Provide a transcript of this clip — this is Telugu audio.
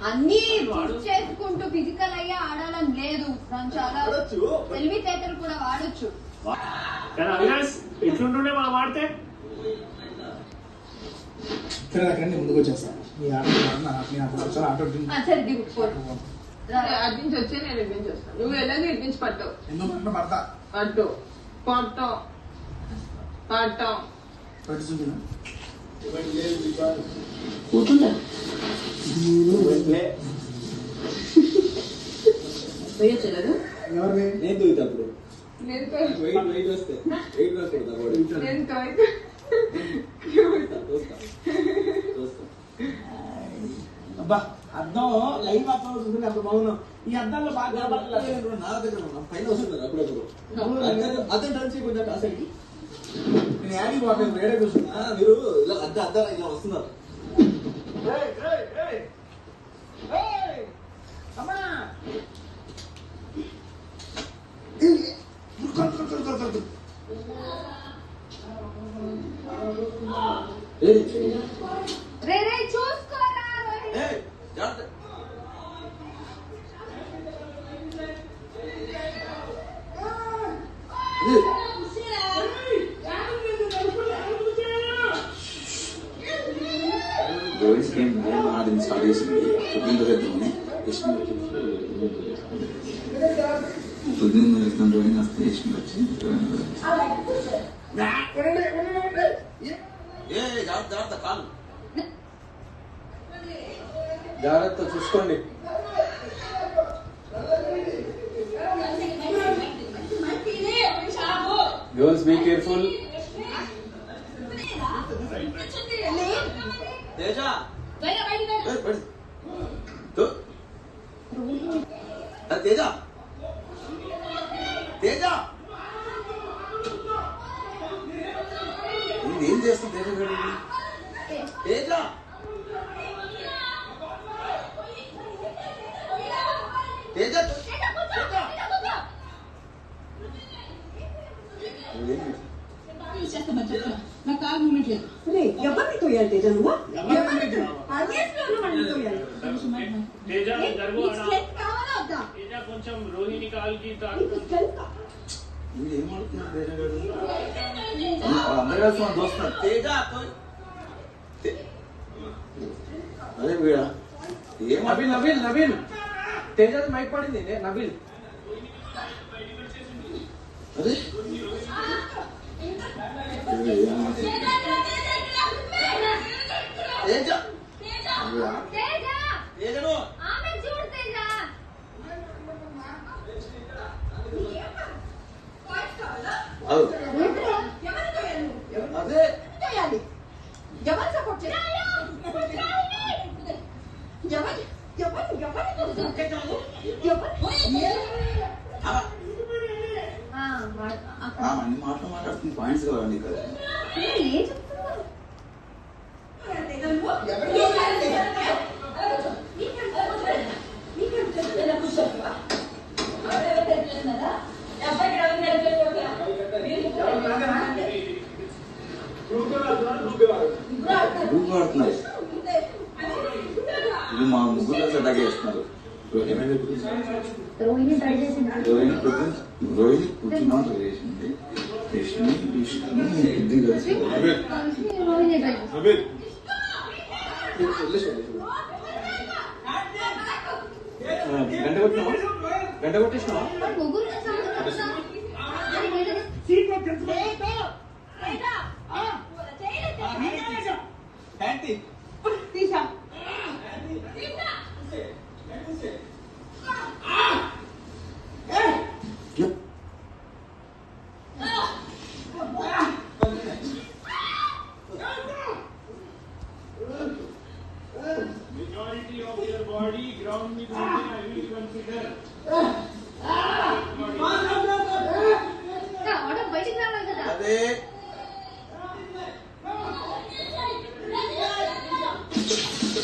అన్ని చేసుకుంటూ ఫిజికల్ అయ్యే ఆడాలని లేదు. దాని చాలా తెలివితేటలు కూడా వాడొచ్చు. అవినాష్ ఎట్లుంటుండే మనం వాడితే ముందుకు వచ్చేస్తాను. అడ్డించి వచ్చే నేను ఇడ్డించి వస్తాను. నువ్వు ఎలాగో ఇడ్డించి పట్టావు. ఎందుకంటే పడతా పట్టు పట్టాం పట్టాం కూర్చుంటా నేను దూకినప్పుడు అబ్బా అద్దం లైవ్ అర్థం చూసుకుని అంత బాగున్నాం. ఈ అద్దాల్లో బాగా నా దగ్గర పైన వస్తున్నారు అప్పుడప్పుడు అద్దం టర్న్ చేయకుండా అసలు నేను యాడీ బాగుంది వేరే కూర్చున్నా. మీరు ఇలా అద్ద ఇలా వస్తున్నారు. చూసుకోరా రోహిత్ గేమ్ ఆడింది స్టార్ట్ చేసింది. పొద్దున్న చేద్దామని పొద్దున్న చేస్తాం. రోహిణి వస్తే యశ్మి వచ్చి జాగ్రత్త కాలు జాగ్రత్త చూసుకోండి. Girls be careful. Teja Teja Teja ఏం చేస్తాం తేజ తేజ తేజ నా కాలు మూమెంట్ లేదు. ఎవరిని తోయాలి తేజ? నువ్వు కొంచెం రోహిణి కాలుకి అందరు కలిసి మనం దోస్తున్నారు. తేజ అదే వీడా నబీల్ నబీల్ నబీల్ తేజ మైక్ పడింది. నబీల్ అదే తేజ తేజను అదే ఎవరు సపోర్ట్ చేయాలి? అన్ని మాటలు మాట్లాడుతున్న పాయింట్స్ కావండి ఇక్కడ. గ్రూప్ ఆడుతున్నారు. ఇది మా ముగ్గురు సెట్ చేస్తున్నారు. రోహిణి కూర్చున్నా చేసింది. యశ్మి విష్ణు ఇద్దరు కలిసి గంట కొట్టినావా? గంట కొట్టేసినావా? majority of your body ground with I will consider